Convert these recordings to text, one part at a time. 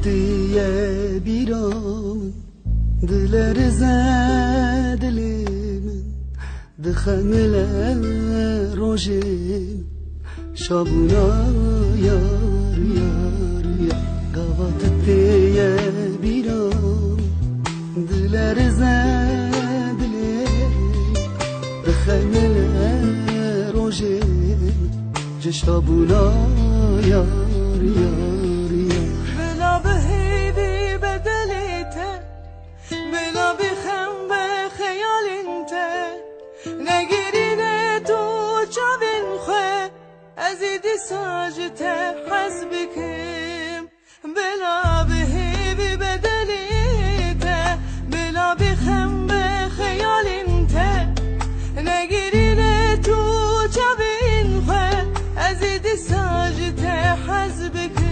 diye biram diler zedlimin dixemile rojin şabuna yar yar yar gavat diye biram diler zedlimin dixemile rojin şabuna yar yar yar بلا بهیبی بدلیته بلا بخم به خیال انته نگیرینه تو چاوین خواه ازیدی ساجته حسبکم بلا بهیبی بدلیته بلا بخم به خیال انته نگیرینه تو چاوین خواه ازیدی ساجته حسبکم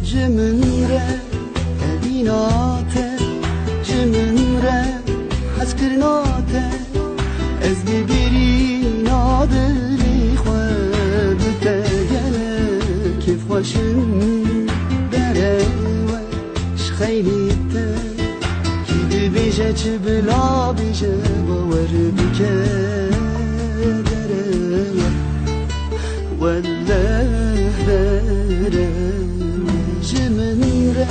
جمنره بیناته جمنره حس کرناته از ببری نادری خواه بتگله کیف خوشم داره وش خیلیته کی بیجه چه بلا بیجه باور بکه داره والله داره جمنره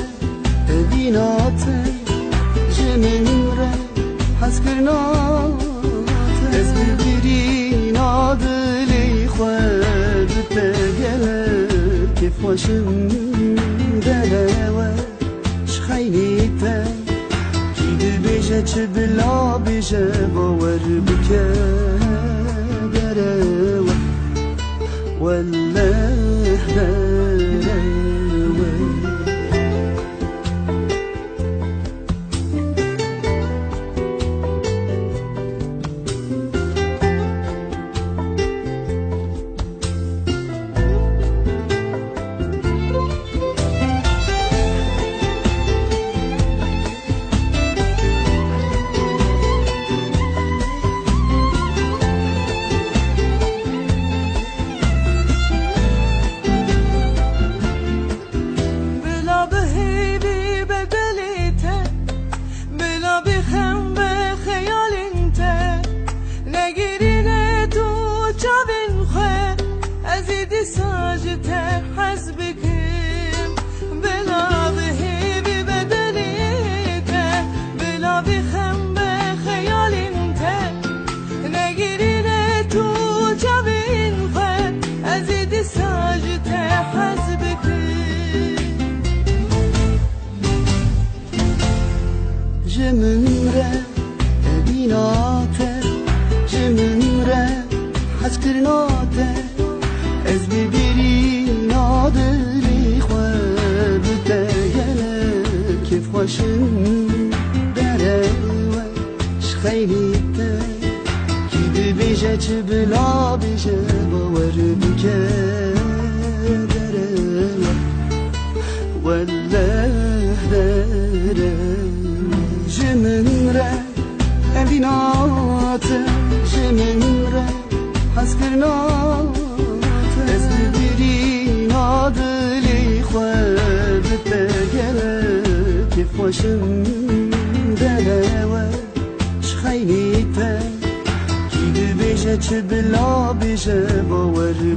بیناته جمنره حس کرناته از ببری نادلی خواه بتگله کیف خوشم داره وش خیلیته کی بیجه چه بلا بیجه باور بکه داره والله داره ساجته حسبكم بلا بهيبي بدليته بلا بخم بخيال انت نگیرینه تو جبین خود ازید ساجته حسبكم جمنره بیناته جمنره حس کرناته از ببری نادری خواه بتگله کیف خوشم داره وش خیلیته کی بیجه چه بلا بیجه باور بکه داره والله داره جمنره بیناته جمنره حس کرناته از ببری نادلی خواه بتگله کیف خوشم داره وش خیلیته کی بیجه چه بلا بیجه باور